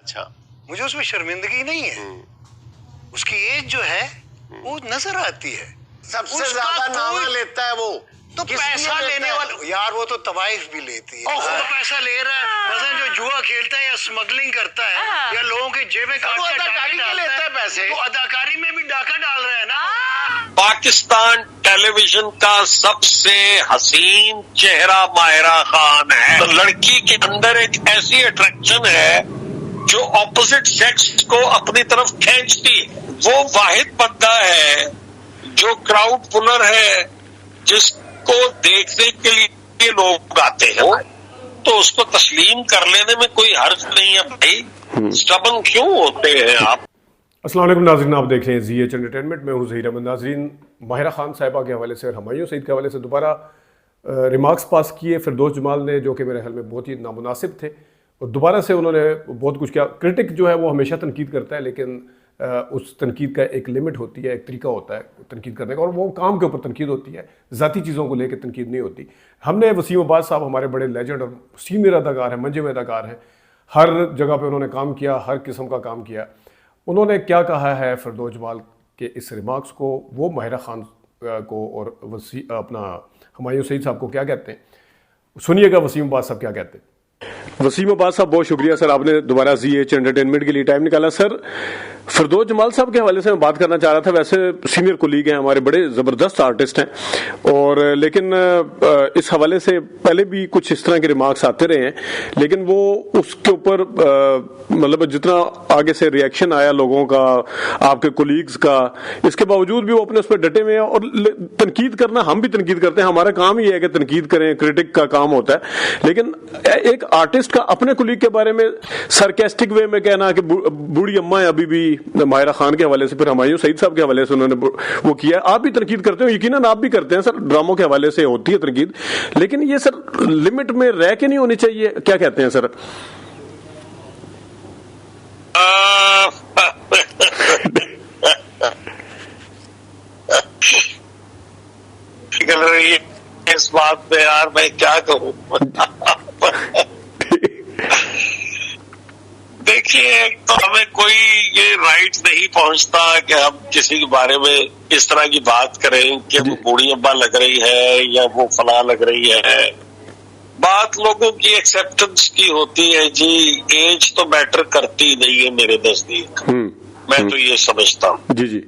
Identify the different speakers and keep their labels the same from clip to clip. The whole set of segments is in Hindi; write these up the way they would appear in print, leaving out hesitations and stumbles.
Speaker 1: अच्छा,
Speaker 2: मुझे उसमें शर्मिंदगी नहीं है। उसकी एज जो है वो नजर आती है।
Speaker 1: सबसे ज्यादा नामा लेता है वो,
Speaker 2: तो पैसा लेने वाला यार, वो तो तवाइफ भी लेती है। वो पैसा ले रहा है, मसलन जो जुआ खेलता है या स्मगलिंग करता है या लोगों के जेबें काट के
Speaker 1: अदाकारी के लेता है पैसे,
Speaker 2: तो अदाकारी में भी डाका डाल रहा है ना।
Speaker 3: पाकिस्तान टेलीविजन का सबसे हसीन चेहरा माहिरा खान है। तो लड़की के अंदर एक ऐसी अट्रैक्शन है जो ऑपोजिट सेक्स को अपनी तरफ खींचती है। वो वाहिद बंदा है जो क्राउड पुलर है, जिसको देखने के लिए लोग आते हैं, तो उसको तस्लीम कर लेने में कोई हर्ज नहीं है। भाई स्टबन क्यों होते हैं आप?
Speaker 4: अस्सलाम वालेकुम नाज़रीन, आप देख रहे हैं ZH एंटरटेनमेंट में हूँ ज़हीर अहमद। नाज़रीन, माहिरा खान साहिबा के हवाले से और हुमायूं सईद के हवाले से दोबारा रिमार्क्स पास किए फिरदौस जमाल ने, जो कि मेरे ख्याल में बहुत ही नामुनासिब थे, और दोबारा से उन्होंने बहुत कुछ किया। क्रिटिक जो है वो हमेशा तनकीद करता है, लेकिन उस तनकीद का एक लिमिट होती है, एक तरीका होता है तनकीद करने का, और वो काम के ऊपर तनकीद होती है, ज़ाती चीज़ों को लेकर तनकीद नहीं होती। हमने वसीम अब्बास साहब, हमारे बड़े लेजेंड और सीनियर अदाकार हैं, मंजे में अदाकार हैं, हर जगह पे उन्होंने काम किया, हर किस्म का काम किया। उन्होंने क्या कहा है फिरदौस जमाल के इस रिमार्क्स को, वो माहिरा खान को और अपना हुमायूं सईद साहब को क्या कहते हैं, सुनिएगा वसीम अब्बास साहब क्या कहते हैं। वसीम अब्बास साहब, बहुत शुक्रिया सर, आपने दोबारा ZH एंटरटेनमेंट के लिए टाइम निकाला। सर, फिरदौस जमाल साहब के हवाले से मैं बात करना चाह रहा था। वैसे सीनियर कोलीग हैं, हमारे बड़े ज़बरदस्त आर्टिस्ट हैं, और लेकिन इस हवाले से पहले भी कुछ इस तरह के रिमार्क्स आते रहे हैं, लेकिन वो उसके ऊपर मतलब जितना आगे से रिएक्शन आया लोगों का, आपके कोलीग्स का, इसके बावजूद भी वो अपने उस पर डटे हुए हैं। और तनकीद करना, हम भी तनकीद करते हैं, हमारा काम ही है कि तनकीद करें, क्रिटिक का काम होता है। लेकिन एक आर्टिस्ट का अपने कोलीग के बारे में सरकास्टिक वे में कहना कि बूढ़ी अम्मा है अभी भी, माहिरा खान के हवाले से, फिर हुमायूं सईद साहब के हवाले से उन्होंने वो किया। आप भी तनकीद करते हो, यकीनन आप भी करते हैं सर, ड्रामों के हवाले से होती है तनकीद, लेकिन ये सर लिमिट में रह के नहीं होनी चाहिए, क्या कहते हैं सर?
Speaker 3: निकल रही है इस बात पे यार, मैं क्या कहूं। देखिए, तो हमें कोई ये राइट नहीं पहुंचता कि हम किसी के बारे में इस तरह की बात करें कि वो बूढ़ी अब्बा लग रही है या वो फला लग रही है। बात लोगों की एक्सेप्टेंस की होती है जी। एज तो मैटर करती नहीं है मेरे नजदीक, मैं तो ये समझता हूँ जी जी।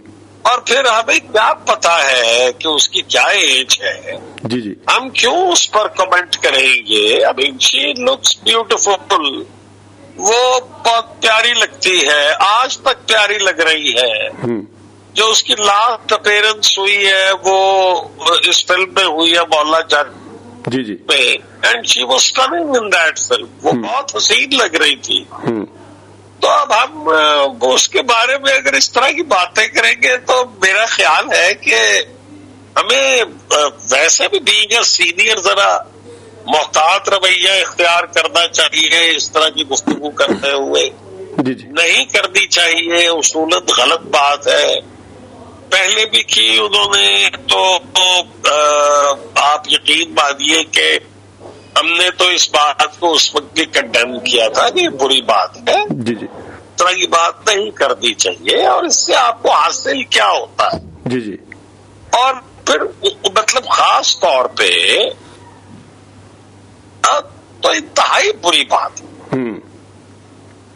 Speaker 3: और फिर हमें क्या पता है कि उसकी क्या एज है जी जी, हम क्यों उस पर कमेंट करेंगे। I mean, she looks beautiful, वो बहुत प्यारी लगती है, आज तक प्यारी लग रही है। जो उसकी लास्ट अपीयरेंस हुई है वो इस फिल्म में हुई है मौला जट जी जी पे, and she was stunning in that film, वो बहुत हसीन लग रही थी। तो अब हम उसके बारे में अगर इस तरह की बातें करेंगे तो मेरा ख्याल है कि हमें वैसे भी बीइंग अ सीनियर जरा मोहतात रवैया इख्तियार करना चाहिए। इस तरह की गुफ्तगू करते हुए जी जी नहीं करनी चाहिए, उसूलन गलत बात है। पहले भी की उन्होंने, तो आप यकीन मानिए कि हमने तो इस बात को उस वक्त भी कंडेम किया था कि बुरी बात है जी जी, इस तरह की बात नहीं करनी चाहिए, और इससे आपको हासिल क्या होता है जी जी। और फिर मतलब खास तौर पे तो इंतहाई बुरी बात है।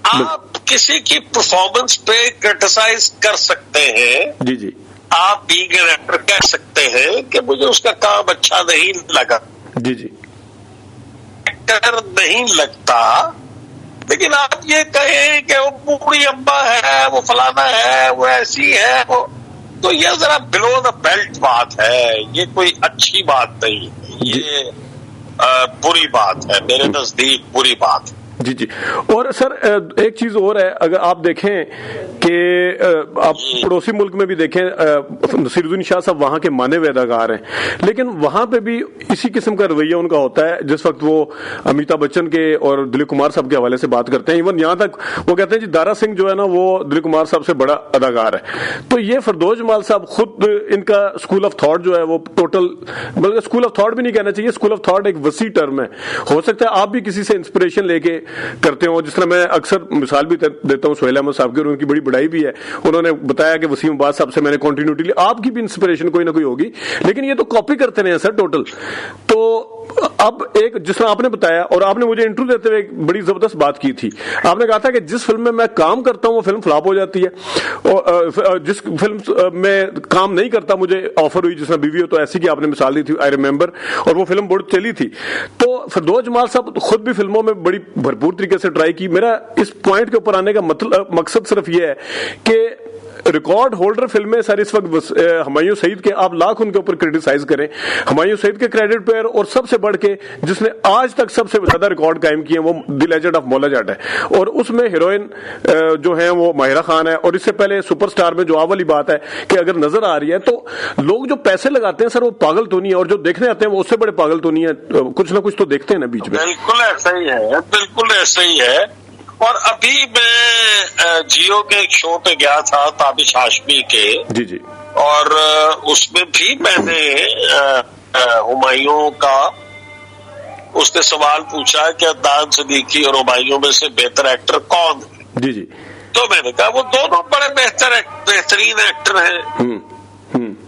Speaker 3: आप किसी की परफॉर्मेंस पे क्रिटिसाइज कर सकते हैं जी जी, आप बीइंग एन एक्टर कह सकते हैं कि मुझे उसका काम अच्छा नहीं लगा जी जी, एक्टर नहीं लगता, लेकिन आप ये कहें कि वो बूढ़ी अम्मा है, वो फलाना है, वो ऐसी है, वो, तो ये जरा बिलो द बेल्ट बात है, ये कोई अच्छी बात नहीं, ये बुरी बात है, मेरे नजदीक बुरी बात है जी जी। और सर एक चीज और है, अगर आप देखें
Speaker 4: कि आप पड़ोसी मुल्क में भी देखें, नसीरुद्दीन शाह साहब वहां के माने हुए अदाकार हैं, लेकिन वहां पे भी इसी किस्म का रवैया उनका होता है। जिस वक्त वो अमिताभ बच्चन के और दिलीप कुमार साहब के हवाले से बात करते हैं, इवन यहां तक वो कहते हैं जी दारा सिंह जो है ना वो दिलीप कुमार साहब से बड़ा अदाकार है। तो ये फिरदौस जमाल साहब खुद इनका स्कूल ऑफ थॉट जो है वो टोटल, बल्कि स्कूल ऑफ थॉट भी नहीं कहना चाहिए, स्कूल ऑफ थॉट एक वसी टर्म है। हो सकता है आप भी किसी से इंस्पिरेशन लेके करते हो, जिस तरह मैं अक्सर मिसाल भी देता हूं सोहेल अहमद साहब की, और उनकी बड़ी बढ़ाई भी है। उन्होंने बताया कि वसीम अब्बास साहब से मैंने कंटिन्यूटी ली, आपकी भी इंस्पिरेशन कोई ना कोई होगी, लेकिन ये तो कॉपी करते रहे सर टोटल। तो अब एक जिस तरह आपने बताया, और आपने मुझे इंटरव्यू देते हुए एक बड़ी जबरदस्त बात की थी, आपने कहा था कि जिस फिल्म में मैं काम करता हूं वो फिल्म फ्लॉप हो जाती है, और जिस फिल्म में काम नहीं करता मुझे ऑफर हुई, जिसमें बीवी हो तो ऐसी की आपने मिसाल दी थी, आई रिमेंबर, और वो फिल्म बहुत चली थी। तो फिरदौस जमाल साहब खुद भी फिल्मों में बड़ी भरपूर तरीके से ट्राई की। मेरा इस पॉइंट के ऊपर आने का मतलब मकसद सिर्फ ये है कि रिकॉर्ड होल्डर फिल्में सर इस वक्त हुमायूं सईद के, आप लाख उनके ऊपर क्रिटिसाइज करें, हुमायूं सईद के क्रेडिट पे, और सबसे बढ़ के जिसने आज तक सबसे ज्यादा रिकॉर्ड कायम किए वो द लेजेंड ऑफ मौला जाट है, और उसमें हीरोइन जो है वो माहिरा खान है। और इससे पहले सुपरस्टार में जो वाली बात है कि अगर नजर आ रही है तो लोग जो पैसे लगाते हैं सर वो पागल तो नहीं है, और जो देखने आते हैं वो उससे बड़े पागल तो नहीं है, कुछ ना कुछ तो देखते हैं ना बीच में।
Speaker 3: बिल्कुल ऐसा ही है, बिल्कुल ऐसा ही है। और अभी मैं जियो के एक शो पे गया था, ताबिश हाशमी के,
Speaker 4: जी जी,
Speaker 3: और उसमें भी मैंने हुमायूं का, उसने सवाल पूछा कि अदनान सिद्दीकी और हुमायूं में से बेहतर एक्टर कौन है।
Speaker 4: जी जी,
Speaker 3: तो मैंने कहा वो दोनों बड़े बेहतरीन एक्टर हैं।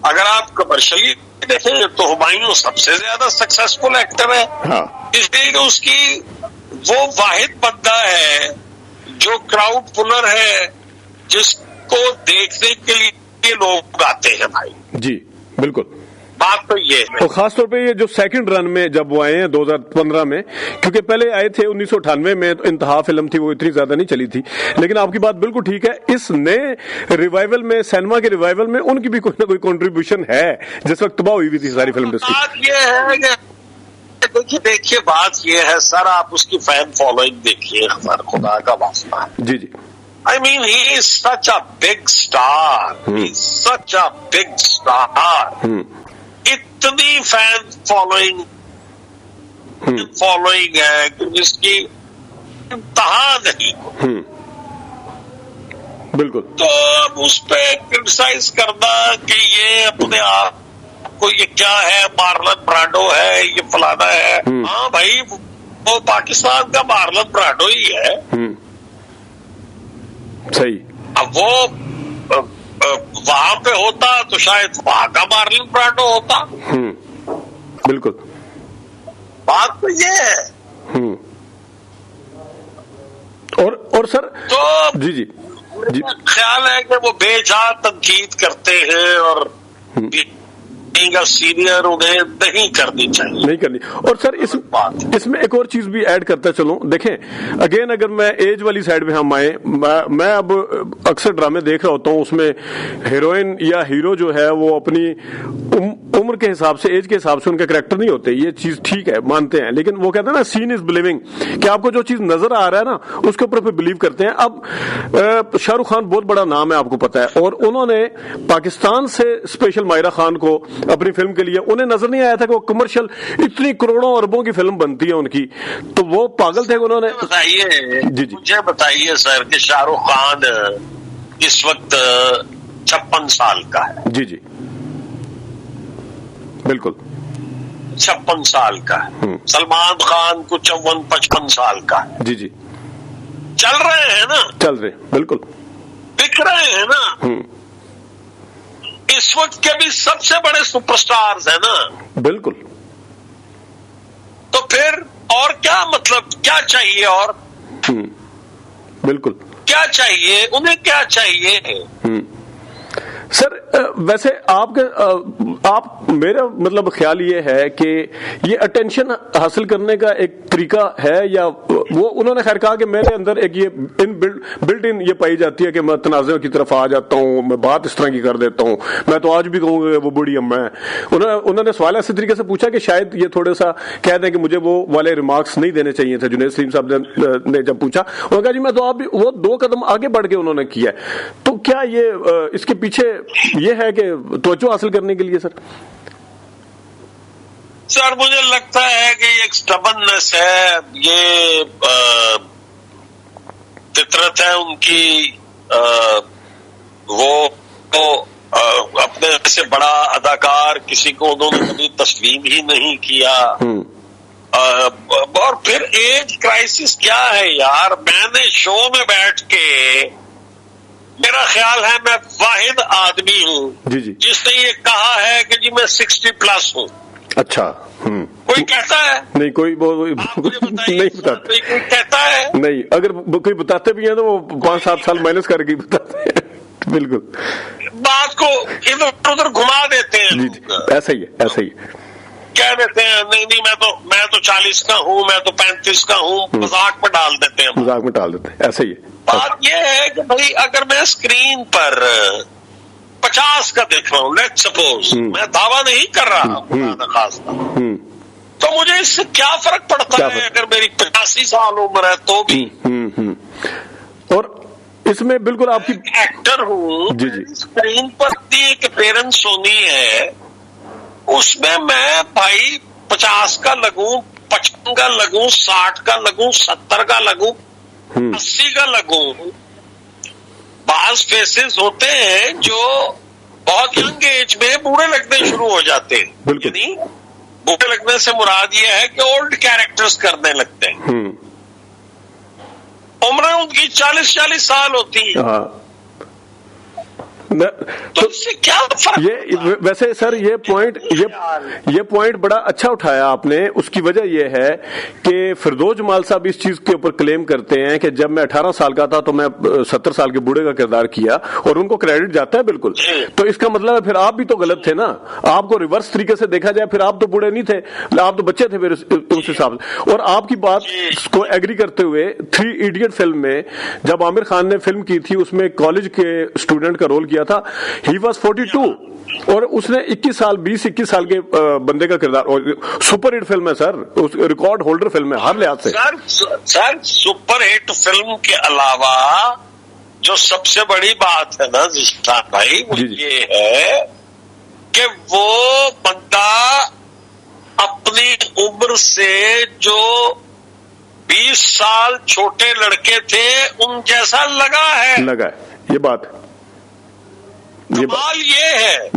Speaker 3: अगर आप कमर्शियली देखें तो हुमायूं सबसे ज्यादा सक्सेसफुल एक्टर है।
Speaker 4: हाँ।
Speaker 3: इसलिए कि उसकी वो वाहिद बंदा है जो क्राउड पुलर है, जिसको देखने के लिए लोग आते हैं भाई।
Speaker 4: जी बिल्कुल,
Speaker 3: बात तो ये है।
Speaker 4: और खासतौर पे ये जो सेकंड रन में जब वो आए हैं 2015 में, क्योंकि पहले आए थे 1998 में, तो इंतहा फिल्म थी, वो इतनी ज्यादा नहीं चली थी। लेकिन आपकी बात बिल्कुल ठीक है, इस नए रिवाइवल में, सिनेमा के रिवाइवल में उनकी भी कोई ना कोई कंट्रीब्यूशन है, जिस वक्त तबाह हुई भी थी सारी फिल्म इंडस्ट्री।
Speaker 3: बात ये है कि देखिए बात ये है सर, आप उसकी फैन फॉलोइंग देखिए, हमारा खुदा का वास्ता है।
Speaker 4: जी जी,
Speaker 3: I mean, he is such a big star. He's such a big star. इतनी फैन फॉलोइंग है कि जिसकी इंतहा नहीं।
Speaker 4: बिल्कुल।
Speaker 3: तो अब उस पर क्रिटिसाइज करना कि ये अपने आप को ये क्या है, मार्लन ब्रांडो है, ये फलाना है। हाँ भाई, वो पाकिस्तान का मार्लन ब्रांडो ही है।
Speaker 4: सही।
Speaker 3: अब वो वहां पे होता तो शायद वहां का मार्लन ब्रांडो होता।
Speaker 4: बिल्कुल,
Speaker 3: बात तो ये है। और
Speaker 4: सर
Speaker 3: तो
Speaker 4: जी जी जी,
Speaker 3: ख्याल है कि वो बेजा तनकीद करते हैं, और सीनियर उन्हें नहीं करनी चाहिए,
Speaker 4: नहीं करनी। और सर इसमें एक और चीज भी ऐड करता चलो, देखें अगेन, अगर मैं एज वाली साइड में हम आए, मैं अब अक्सर ड्रामे देख रहा होता हूँ, उसमें हीरोइन या हीरो जो है वो अपनी उम्र के हिसाब से, एज के हिसाब से उनके कैरेक्टर नहीं होते। ये चीज ठीक है, मानते हैं, लेकिन वो कहते हैं ना, सीन इज बिलीविंग, कि आपको जो चीज नजर आ रहा है ना उसके ऊपर फिर बिलीव करते हैं। अब शाहरुख खान बहुत बड़ा नाम है, आपको पता है, और उन्होंने पाकिस्तान से स्पेशल माहिरा खान को अपनी फिल्म के लिए, उन्हें नजर नहीं आया था कि वो कमर्शियल इतनी करोड़ों अरबों की फिल्म बनती है उनकी, तो वो पागल थे। उन्होंने
Speaker 3: बताइए,
Speaker 4: जी जी,
Speaker 3: मुझे बताइए सर कि शाहरुख खान इस वक्त 56 साल का है।
Speaker 4: जी जी बिल्कुल,
Speaker 3: 56 साल का है। सलमान खान को 54-55 साल का है।
Speaker 4: जी जी,
Speaker 3: चल रहे हैं ना,
Speaker 4: चल रहे, बिल्कुल
Speaker 3: दिख रहे हैं ना। इस वक्त के भी सबसे बड़े सुपरस्टार्स हैं ना।
Speaker 4: बिल्कुल।
Speaker 3: तो फिर और क्या, मतलब क्या चाहिए? और
Speaker 4: बिल्कुल,
Speaker 3: क्या चाहिए उन्हें, क्या चाहिए?
Speaker 4: सर वैसे आप मेरा मतलब ख्याल ये है कि ये अटेंशन हासिल करने का एक तरीका है, या वो उन्होंने खैर कहा कि मेरे अंदर एक ये बिल्ट इन ये पाई जाती है कि मैं तनाज़े की तरफ आ जाता हूँ, मैं बात इस तरह की कर देता हूँ, मैं तो आज भी कहूँगा वो बड़ी अम्मा है। उन्होंने सवाल ऐसे तरीके से पूछा कि शायद ये थोड़ा सा कह दें कि मुझे वो वाले रिमार्क्स नहीं देने चाहिए थे। जुनैद सलीम साहब ने जब पूछा, उन्होंने कहा जी मैं तो आप भी वो 2 कदम आगे बढ़ के उन्होंने किया है। तो क्या ये इसके पीछे ये है कि तवज्जो हासिल करने के लिए?
Speaker 3: सर मुझे लगता है कि एक स्टबर्ननेस है, ये फितरत है उनकी। वो तो अपने से बड़ा अदाकार किसी को उन्होंने कभी तस्लीम ही नहीं किया। और फिर एज क्राइसिस क्या है यार? मैंने शो में बैठ के, मेरा ख्याल है मैं वाहिद आदमी हूँ जिसने ये कहा है कि जी मैं 60+ हूँ।
Speaker 4: अच्छा।
Speaker 3: कोई कहता है?
Speaker 4: नहीं, कोई नहीं बताता।
Speaker 3: कोई कहता है?
Speaker 4: नहीं, अगर कोई बताते भी हैं तो वो 5-7 साल माइनस करके बताते हैं। बिल्कुल,
Speaker 3: बात को इधर उधर घुमा देते हैं।
Speaker 4: जी, ऐसा ही है, ऐसा ही
Speaker 3: कह देते हैं नहीं मैं तो 40 का हूँ, मैं तो 35 का हूँ, मजाक में डाल देते हैं।
Speaker 4: मजाक में डाल देते हैं, ऐसा ही है।
Speaker 3: बात यह है कि भाई अगर मैं स्क्रीन पर 50 का देख रहा हूँ, लेट्स सपोज, मैं दावा नहीं कर रहा हूँ खास, तो मुझे इससे क्या फर्क पड़ता है अगर मेरी 85 साल उम्र है तो भी।
Speaker 4: और इसमें बिल्कुल आपकी
Speaker 3: एक्टर हूँ जी, स्क्रीन पर एक पेरेंट्स होनी है, उसमें मैं भाई 50 का लगूं, 55 का लगूं, 60 का लगूं, 70 का लगूं, 80 का लगूं। बाज फेसेस होते हैं जो बहुत यंग एज में बूढ़े लगने शुरू हो जाते हैं। यानी बूढ़े लगने से मुराद ये है कि ओल्ड कैरेक्टर्स करने लगते हैं। उम्र उनकी 40 साल होती है। तो इससे क्या फर्क?
Speaker 4: ये वैसे सर ये पॉइंट बड़ा अच्छा उठाया आपने। उसकी वजह ये है कि फिरदौस जमाल साहब इस चीज के ऊपर क्लेम करते हैं कि जब मैं 18 साल का था तो मैं 70 साल के बूढ़े का किरदार किया, और उनको क्रेडिट जाता है बिल्कुल। तो इसका मतलब है फिर आप भी तो गलत थे ना। आपको रिवर्स तरीके से देखा जाए, फिर आप तो बूढ़े नहीं थे, आप तो बच्चे थे फिर उस हिसाब से। और आपकी बात को एग्री करते हुए 3 इडियट फिल्म में जब आमिर खान ने फिल्म की थी, उसमें कॉलेज के स्टूडेंट का रोल किया था, ही वॉज 42, और उसने 20-21 साल के बंदे का किरदार, और सुपर हिट फिल्म है सर, उस रिकॉर्ड होल्डर फिल्म है हर लिहाज से।
Speaker 3: सर सुपर हिट फिल्म के अलावा जो सबसे बड़ी बात है ना जिशान भाई, वो ये है कि वो बंदा अपनी उम्र से जो 20 साल छोटे लड़के थे उन जैसा लगा है।
Speaker 4: ये बात
Speaker 3: कमाल ये है।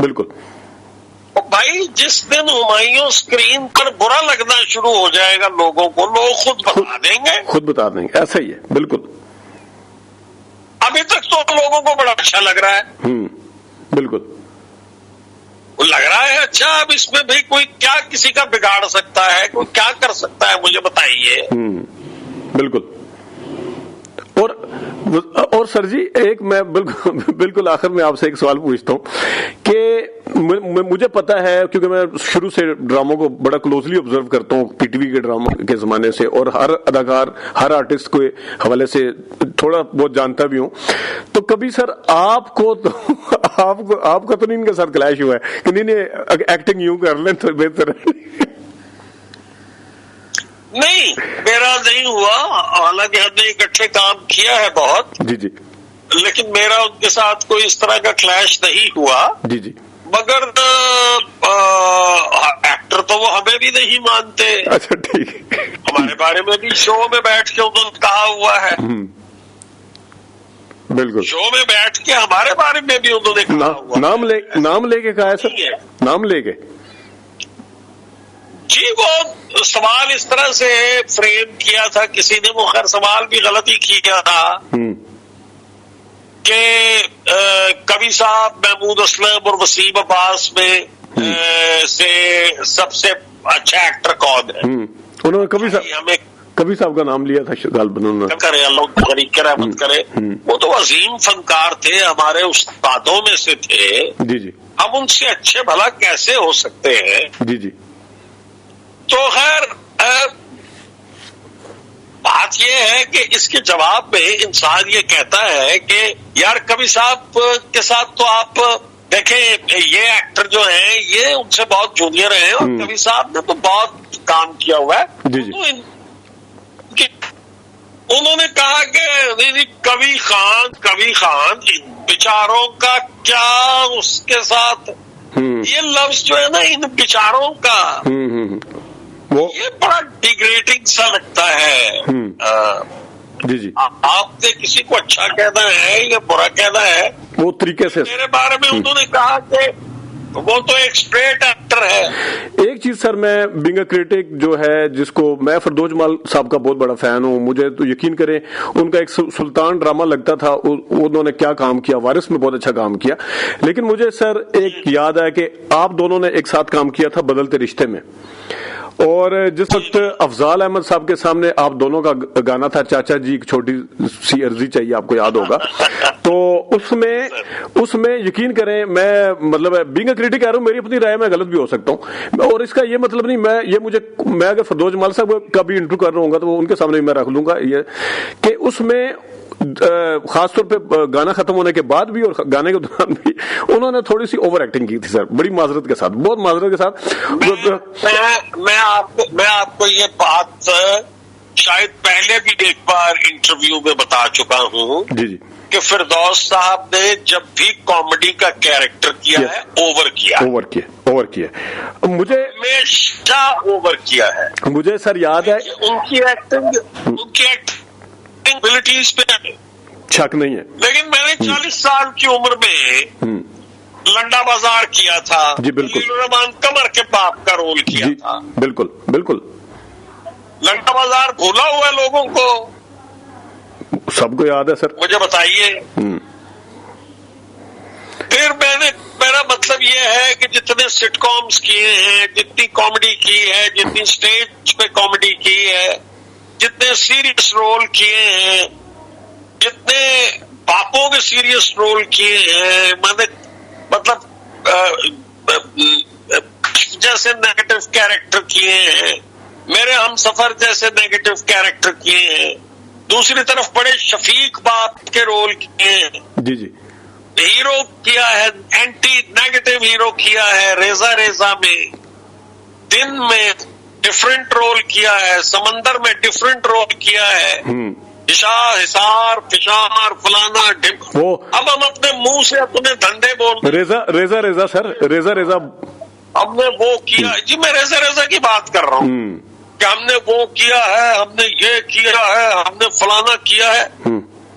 Speaker 4: बिल्कुल।
Speaker 3: और भाई जिस दिन हुमायूं स्क्रीन पर बुरा लगना शुरू हो जाएगा लोगों को, लोग खुद बता देंगे।
Speaker 4: ऐसा ही है, बिल्कुल।
Speaker 3: अभी तक तो लोगों को बड़ा अच्छा लग रहा है।
Speaker 4: बिल्कुल
Speaker 3: लग रहा है अच्छा। अब इसमें भी कोई क्या किसी का बिगाड़ सकता है, कोई क्या कर सकता है, मुझे बताइए।
Speaker 4: बिल्कुल। और सर जी एक मैं बिल्कुल आखिर में आपसे एक सवाल पूछता हूँ कि मुझे पता है, क्योंकि मैं शुरू से ड्रामों को बड़ा क्लोजली ऑब्जर्व करता हूँ पीटीवी के ड्रामों के जमाने से, और हर अदाकार हर आर्टिस्ट के हवाले से थोड़ा बहुत जानता भी हूँ। तो कभी सर आपका तो नहीं इनके साथ क्लैश हुआ है कि नहीं एक्टिंग यूं कर लें तो बेहतर है?
Speaker 3: नहीं, मेरा नहीं हुआ। हालांकि हमने इकट्ठे काम किया है बहुत,
Speaker 4: जी,
Speaker 3: लेकिन मेरा उनके साथ कोई इस तरह का क्लैश नहीं हुआ।
Speaker 4: जी।
Speaker 3: मगर एक्टर तो वो हमें भी नहीं मानते।
Speaker 4: अच्छा, ठीक।
Speaker 3: हमारे बारे में भी शो में बैठ के उन्होंने कहा हुआ है।
Speaker 4: बिल्कुल।
Speaker 3: शो में बैठ के हमारे बारे में भी उन्होंने कहा हुआ।
Speaker 4: नाम लेके कहा है सर? नाम लेके?
Speaker 3: जी, वो सवाल इस तरह से फ्रेम किया था किसी ने, वो खैर सवाल भी गलत ही किया था कि कवि साहब, महमूद असलम और वसीम अब्बास में से सबसे अच्छा एक्टर कौन है।
Speaker 4: उन्होंने कवि साहब कबीर साहब का नाम लिया था गालिबन उन्होंने।
Speaker 3: करे अल्लाह तरीके रहमत करे, वो तो अजीम फनकार थे, हमारे उस्तादों में से थे।
Speaker 4: जी जी।
Speaker 3: हम उनसे अच्छे भला कैसे हो सकते हैं?
Speaker 4: जी जी।
Speaker 3: तो खैर बात यह है कि इसके जवाब में इंसान ये कहता है कि यार कबीर साहब के साथ तो आप देखें, ये एक्टर जो हैं ये उनसे बहुत जूनियर हैं और कबीर साहब ने तो बहुत काम किया हुआ है।
Speaker 4: जी जी।
Speaker 3: तो उन्होंने कहा कि नहीं, कबीर खान इन विचारों का क्या उसके साथ, ये लफ्ज जो है ना इन विचारों का,
Speaker 4: वो
Speaker 3: ये बड़ा डिग्रेडिंग सा लगता है।
Speaker 4: जी जी।
Speaker 3: आपने किसी को अच्छा कहना है या बुरा कहना है
Speaker 4: वो तरीके से।
Speaker 3: मेरे बारे में उन्होंने कहा कि वो तो एक स्ट्रेट एक्टर है।
Speaker 4: एक चीज सर, मैं बिंग अ क्रिटिक जो है, जिसको मैं फिरदौस जमाल साहब का बहुत बड़ा फैन हूँ, मुझे तो यकीन करें उनका एक सुल्तान ड्रामा लगता था, उन्होंने क्या काम किया, वारिस में बहुत अच्छा काम किया। लेकिन मुझे सर एक याद है कि आप दोनों ने एक साथ काम किया था बदलते रिश्ते में, और जिस वक्त अफजाल अहमद साहब के सामने आप दोनों का गाना था चाचा जी एक छोटी सी अर्जी चाहिए, आपको याद होगा। तो उसमें यकीन करें, मैं मतलब बीइंग अ क्रिटिक कह रहा हूं, मेरी अपनी राय में गलत भी हो सकता हूं, और इसका ये मतलब नहीं मैं अगर फिरदौस जमाल साहब का भी इंटरव्यू कर रहा हूँ तो वो उनके सामने मैं रख लूंगा ये कि उसमें खासतौर पे गाना खत्म होने के बाद भी और गाने के दौरान भी उन्होंने थोड़ी सी ओवर एक्टिंग की थी सर, बड़ी माजरत के साथ, बहुत माजरत के साथ।
Speaker 3: मैं आपको ये बात शायद पहले भी एक बार इंटरव्यू में बता चुका हूँ।
Speaker 4: जी जी।
Speaker 3: कि फिरदौस साहब ने जब भी कॉमेडी का कैरेक्टर किया है ओवर किया मुझे हमेशा ओवर किया है।
Speaker 4: मुझे सर याद है
Speaker 3: उनकी एक्टिंग एबिलिटीज पे
Speaker 4: शक नहीं है,
Speaker 3: लेकिन मैंने 40 साल की उम्र में लंडा बाजार किया था।
Speaker 4: जी बिल्कुल।
Speaker 3: रहमान कमर के बाप का रोल किया था।
Speaker 4: बिल्कुल बिल्कुल।
Speaker 3: लंडा बाजार भूला हुआ है लोगों को,
Speaker 4: सबको याद है सर।
Speaker 3: मुझे बताइए। फिर मेरा मतलब ये है कि जितने सिटकॉम्स किए हैं, जितनी कॉमेडी की है, जितनी स्टेज पे कॉमेडी की है, जितने सीरियस रोल किए हैं, जितने बापों के सीरियस रोल किए हैं, मैंने मतलब जैसे नेगेटिव कैरेक्टर किए हैं, मेरे हमसफर जैसे नेगेटिव कैरेक्टर किए हैं, दूसरी तरफ बड़े शफीक बाप के रोल किए हैं।
Speaker 4: जी जी।
Speaker 3: हीरो किया है, एंटी नेगेटिव हीरो किया है रेजा में, दिन में डिफरेंट रोल किया है, समंदर में डिफरेंट रोल किया है, हिसार फिशार फलाना
Speaker 4: वो
Speaker 3: अब हम अपने मुंह से अपने धंधे बोल
Speaker 4: रेजा सर, रेजा
Speaker 3: हमने वो किया जी, मैं रेजा की बात कर रहा हूँ कि हमने वो किया है, हमने ये किया है, हमने फलाना किया है।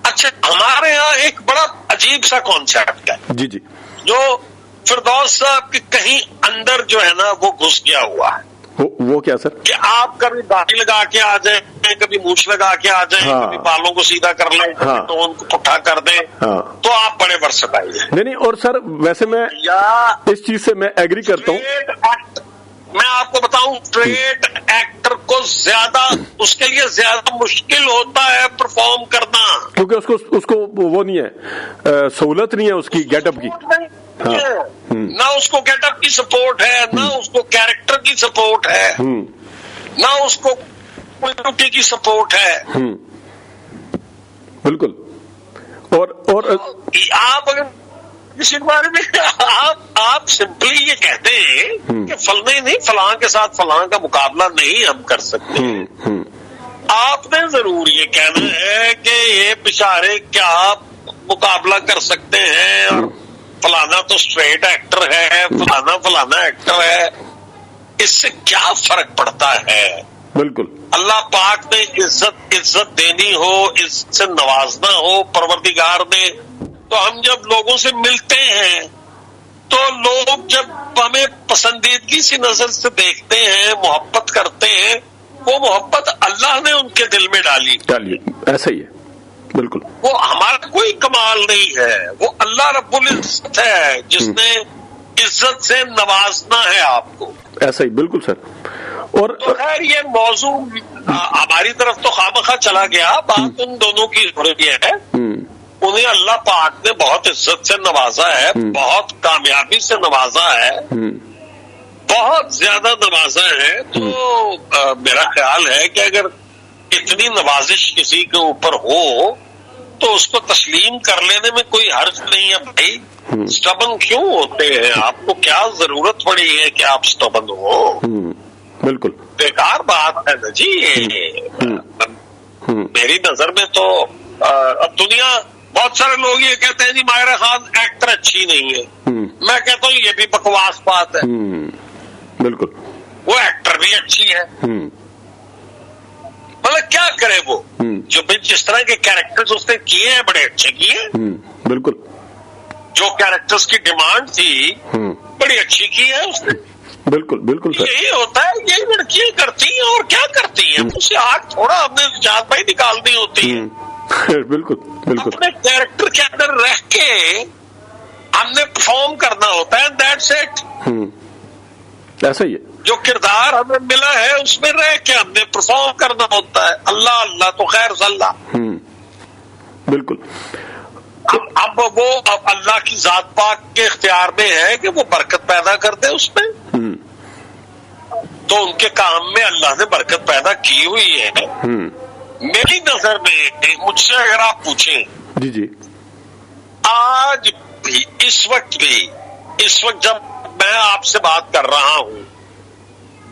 Speaker 3: अच्छा, हमारे यहाँ एक बड़ा अजीब सा कॉन्सेप्ट है
Speaker 4: जी जी,
Speaker 3: जो फिरदौस साहब के कहीं अंदर जो है ना वो घुस गया हुआ है।
Speaker 4: वो क्या सर? कि
Speaker 3: आप कभी दाढ़ी लगा के आ जाए, कभी मूछ लगा के आ जाए,
Speaker 4: हाँ।
Speaker 3: कभी बालों को सीधा कर लें,
Speaker 4: हाँ।
Speaker 3: तो उनको पुट्ठा कर दें, हाँ। तो आप बड़े वर्सेटाइल हैं।
Speaker 4: नहीं, और सर वैसे मैं इस चीज से मैं एग्री करता हूँ।
Speaker 3: मैं आपको बताऊं, स्ट्रेट एक्टर को ज्यादा, उसके लिए ज्यादा मुश्किल होता है परफॉर्म करना,
Speaker 4: क्योंकि उसको वो नहीं है, सहूलत नहीं है उसकी गेटअप की। हाँ।
Speaker 3: ना उसको गेटअप की सपोर्ट है, ना उसको कैरेक्टर की सपोर्ट है, ना उसको क्वालिटी की सपोर्ट है।
Speaker 4: बिल्कुल। और
Speaker 3: आप अगर किसी बारे में आप सिंपली ये कहते हैं कि फलने नहीं, फलां के साथ फलां का मुकाबला नहीं हम कर सकते। आपने जरूर ये कहना है कि ये बेचारे क्या मुकाबला कर सकते हैं, और फलाना तो स्ट्रेट एक्टर है, फलाना एक्टर है, इससे क्या फर्क पड़ता है?
Speaker 4: बिल्कुल।
Speaker 3: अल्लाह पाक ने इज्जत देनी हो, इज्जत से नवाजना हो परवरदिगार ने, तो हम जब लोगों से मिलते हैं तो लोग जब हमें पसंदीदगी सी नजर से देखते हैं, मोहब्बत करते हैं, वो मोहब्बत अल्लाह ने उनके दिल में डाली,
Speaker 4: ऐसा ही है। बिल्कुल।
Speaker 3: वो हमारा कोई कमाल नहीं है, वो अल्लाह रब्बुल इज्जत है जिसने इज्जत से नवाजना है आपको।
Speaker 4: ऐसा ही, बिल्कुल सर।
Speaker 5: और
Speaker 3: तो खैर ये मौजू हमारी तरफ तो खामखा चला गया, बात उन दोनों की हो रही है। उन्हें अल्लाह पाक ने बहुत इज्जत से नवाजा है, बहुत कामयाबी से नवाजा है, बहुत ज्यादा नवाजा है। तो मेरा ख्याल है कि अगर इतनी नवाजिश किसी के ऊपर हो तो उसको तस्लीम कर लेने में कोई हर्ज नहीं है भाई। स्टबन क्यों होते हैं? आपको क्या जरूरत पड़ी है कि आप स्टबन हो?
Speaker 5: बिल्कुल
Speaker 3: बेकार बात है ना जी ये। मेरी नजर में तो अब दुनिया, बहुत सारे लोग ये कहते हैं जी माहिरा खान एक्टर अच्छी नहीं है। मैं कहता हूँ ये भी बकवास बात है।
Speaker 5: बिल्कुल
Speaker 3: वो एक्टर भी अच्छी है। मतलब क्या करे वो, जो जिस तरह के कैरेक्टर्स उसने किए हैं बड़े अच्छे किए।
Speaker 5: बिल्कुल
Speaker 3: जो कैरेक्टर्स की डिमांड थी बड़ी अच्छी की है उसने।
Speaker 5: बिल्कुल बिल्कुल सर,
Speaker 3: यही होता है, यही लड़कियां करती हैं और क्या करती हैं। उससे आग थोड़ा हमने जान भाई निकालनी होती है।
Speaker 5: बिल्कुल बिल्कुल
Speaker 3: अपने कैरेक्टर के अंदर रह के हमने परफॉर्म करना होता है। That's it.
Speaker 5: ऐसा ही है।
Speaker 3: जो किरदार हमें मिला है उसमें रह के हमने परफॉर्म करना होता है। अल्लाह अल्लाह तो खैर सल्ला।
Speaker 5: बिल्कुल।
Speaker 3: अब वो अल्लाह की जात पाक के इख्तियार में है कि वो बरकत पैदा कर दे उसमें। तो उनके काम में अल्लाह ने बरकत पैदा की हुई है। मेरी नजर में, मुझसे अगर आप पूछें,
Speaker 5: जी जी,
Speaker 3: आज भी इस वक्त जब मैं आपसे बात कर रहा हूं,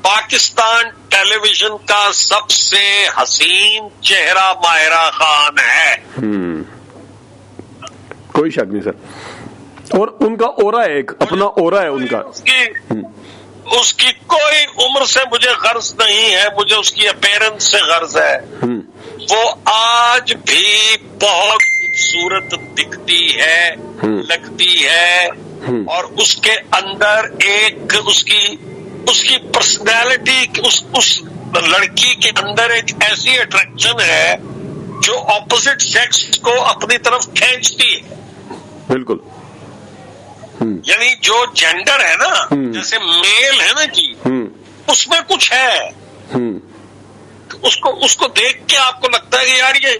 Speaker 3: पाकिस्तान टेलीविजन का सबसे हसीन चेहरा माहिरा खान है।
Speaker 5: कोई शक नहीं सर। और उनका ओरा है, एक अपना ओरा है उनका।
Speaker 3: उसकी कोई उम्र से मुझे गर्ज नहीं है, मुझे उसकी अपीयरेंस से गर्ज है। वो आज भी बहुत खूबसूरत दिखती है, लगती है, और उसके अंदर एक उसकी पर्सनैलिटी, उस लड़की के अंदर एक ऐसी अट्रैक्शन है जो ऑपोजिट सेक्स को अपनी तरफ खींचती है। बिल्कुल। यानी जो जेंडर है ना, जैसे मेल है ना जी, उसमें कुछ है। उसको देख के आपको लगता है कि यार ये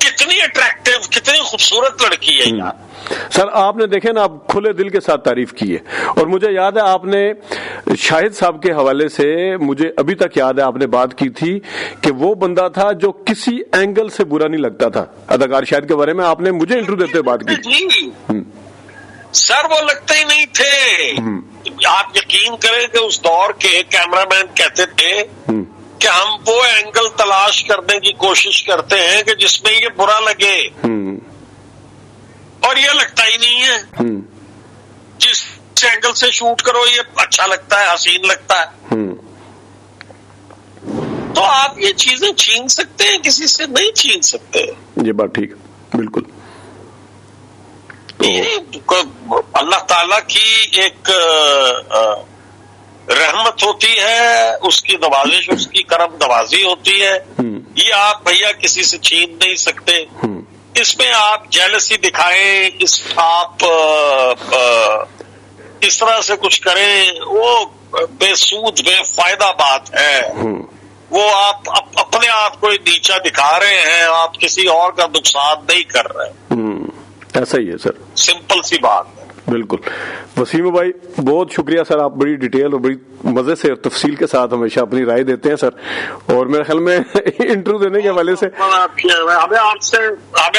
Speaker 3: कितनी अट्रैक्टिव, कितनी खूबसूरत लड़की है यार।
Speaker 5: सर आपने देखे ना, आप खुले दिल के साथ तारीफ की है। और मुझे याद है आपने शाहिद साहब के हवाले से, मुझे अभी तक याद है आपने बात की थी कि वो बंदा था जो किसी एंगल से बुरा नहीं लगता था। अदाकार शाहिद के बारे में आपने मुझे इंटरव्यू देते बात की थी।
Speaker 3: सर वो लगते ही नहीं थे। आप यकीन करें कि उस दौर के कैमरामैन कहते थे कि हम वो एंगल तलाश करने की कोशिश करते हैं कि जिसमें ये बुरा लगे, और ये लगता ही नहीं है। जिस एंगल से शूट करो ये अच्छा लगता है, हसीन लगता है। तो आप ये चीजें छीन सकते हैं, किसी से नहीं छीन सकते।
Speaker 5: ये बात ठीक है, बिल्कुल।
Speaker 3: अल्लाह ताला की एक रहमत होती है, उसकी नवाजिश, उसकी करम नवाजी होती है। ये आप भैया किसी से छीन नहीं सकते। इसमें आप जेलसी दिखाएं, आप इस तरह से कुछ करें, वो बेसूद बेफायदा बात है। वो आप अपने आप को नीचा दिखा रहे हैं, आप किसी और का नुकसान नहीं कर रहे।
Speaker 5: ऐसा ही है सर,
Speaker 3: सिंपल सी बात है।
Speaker 5: बिल्कुल। वसीम भाई बहुत शुक्रिया सर, आप बड़ी डिटेल और बड़ी मजे से और तफसील के साथ हमेशा अपनी राय देते हैं सर। और मेरे ख्याल में इंटरव्यू देने के हवाले से
Speaker 3: हमें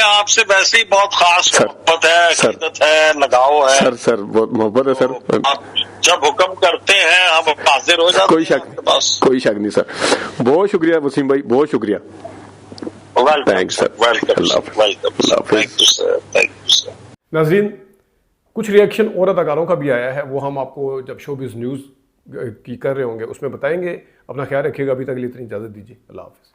Speaker 3: आपसे वैसे ही बहुत खास मोहब्बत है, अकीदत है, लगाव है।
Speaker 5: सर बहुत मोहब्बत है सर।
Speaker 3: आप जब हुक्म करते हैं हम हाजिर हो जाते हैं।
Speaker 5: कोई शक नहीं सर। बहुत शुक्रिया वसीम भाई, बहुत शुक्रिया। थैंक्स सर,
Speaker 4: नाज़रीन, कुछ रिएक्शन और अदाकारों का भी आया है, वो हम आपको जब शोबिज़ न्यूज़ की कर रहे होंगे उसमें बताएंगे। अपना ख्याल रखिएगा। अभी तक के लिए इतनी इजाज़त दीजिए। अल्लाह हाफ़िज़।